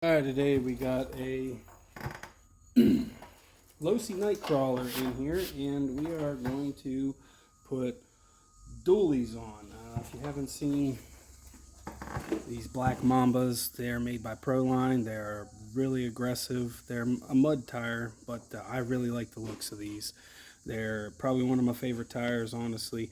Alright, today we got a LOSI nightcrawler in here, and we are going to put dualies on. If you haven't seen these black mambas, they're made by Proline. They're really aggressive. They're a mud tire, but I really like the looks of these. They're probably one of my favorite tires, honestly.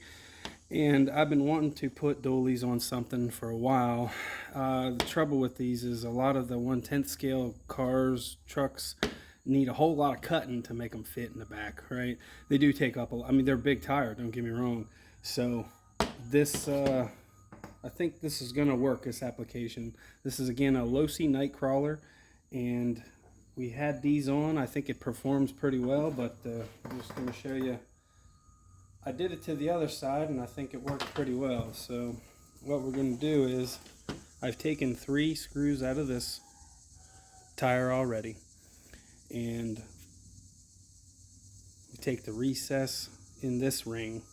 And I've been wanting to put dualies on something for a while. The trouble with these is a lot of the 1/10 scale cars, trucks need a whole lot of cutting to make them fit in the back, right? They do take up I mean, they're a big tire, don't get me wrong. So this, I think this is gonna work, this application. This is again a LOSI nightcrawler, and we had these on. I think it performs pretty well, but I'm just gonna show you. I did it to the other side and I think it worked pretty well. So what we're going to do is I've taken 3 screws out of this tire already, and we take the recess in this ring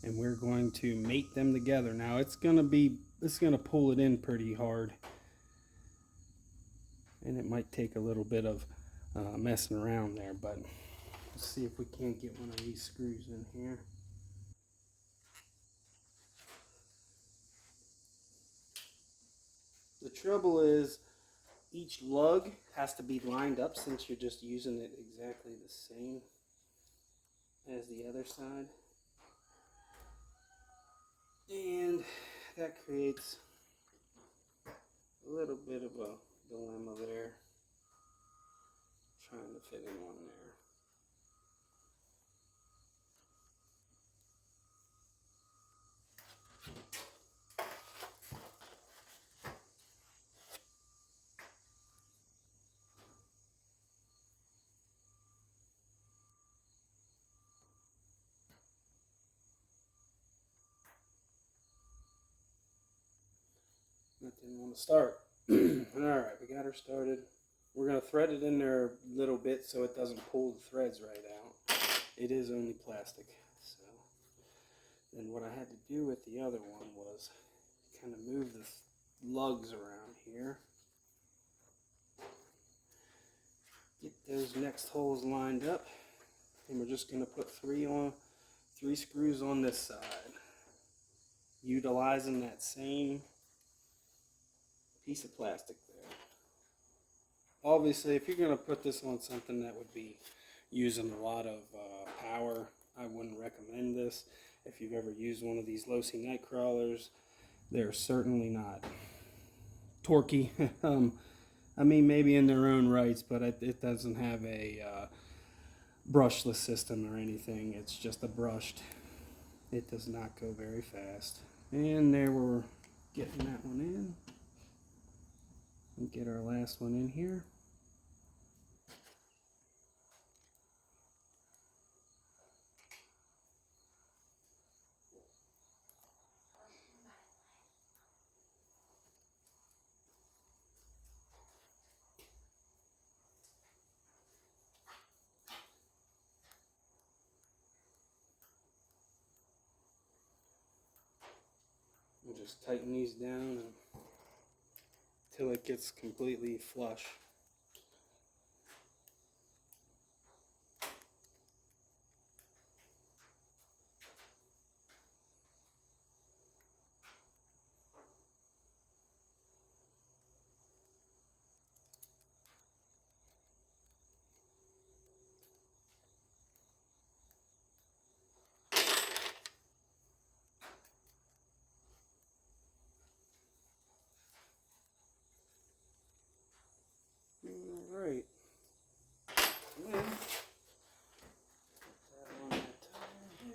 and we're going to mate them together. Now it's going to pull it in pretty hard, and it might take a little bit of messing around there, but let's see if we can't get one of these screws in here. The trouble is each lug has to be lined up, since you're just using it exactly the same as the other side. And that creates a little bit of a dilemma there, trying to fit in one there. That didn't want to start. Alright, we got her started. We're going to thread it in there a little bit so it doesn't pull the threads right out. It is only plastic. So then what I had to do with the other one was kind of move the lugs around here. Get those next holes lined up. And we're just going to put 3 screws on this side, utilizing that same piece of plastic there. Obviously, if you're going to put this on something that would be using a lot of power, I wouldn't recommend this. If you've ever used one of these LOSI nightcrawlers, they're certainly not torquey. I mean, maybe in their own rights, but it doesn't have a brushless system or anything. It's just a brushed. It does not go very fast. And there, we're getting that one in. And get our last one in here. We'll just tighten these down until it gets completely flush. Alright. Then, put that on that tire here.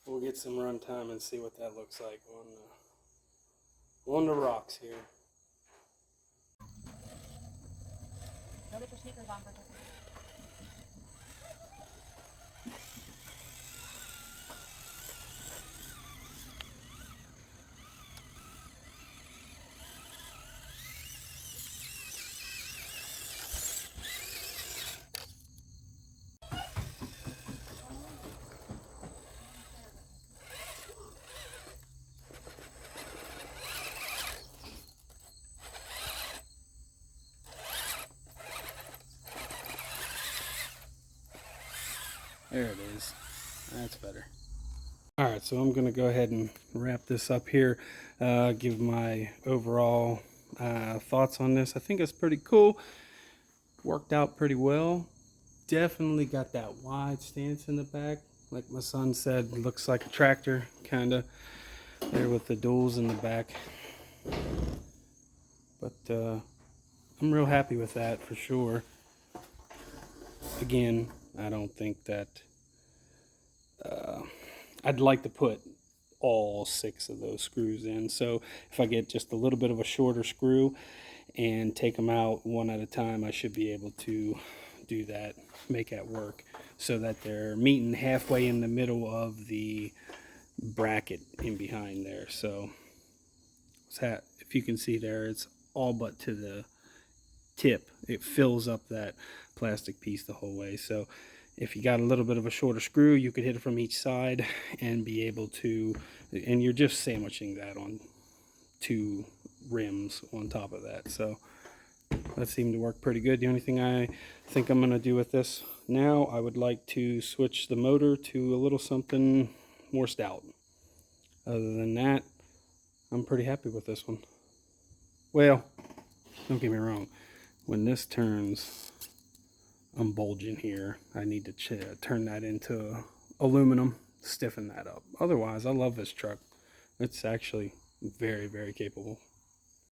We'll get some run time and see what that looks like on the rocks here. Go get your sneakers on for a second. There it is. That's better. Alright, so I'm going to go ahead and wrap this up here. Give my overall thoughts on this. I think it's pretty cool. Worked out pretty well. Definitely got that wide stance in the back. Like my son said, looks like a tractor, kind of. There with the duals in the back. But I'm real happy with that for sure. Again, I don't think that I'd like to put all 6 of those screws in. So if I get just a little bit of a shorter screw and take them out one at a time, I should be able to do that, make that work, so that they're meeting halfway in the middle of the bracket in behind there. So if you can see there, it's all but to the tip. It fills up that plastic piece the whole way. So if you got a little bit of a shorter screw, you could hit it from each side and be able to, and you're just sandwiching that on 2 rims on top of that. So that seemed to work pretty good. The only thing I think I'm going to do with this now, I would like to switch the motor to a little something more stout. Other than that, I'm pretty happy with this one. Well, don't get me wrong. When this turns, I'm bulging here. I need to turn that into aluminum, stiffen that up. Otherwise, I love this truck. It's actually very, very capable.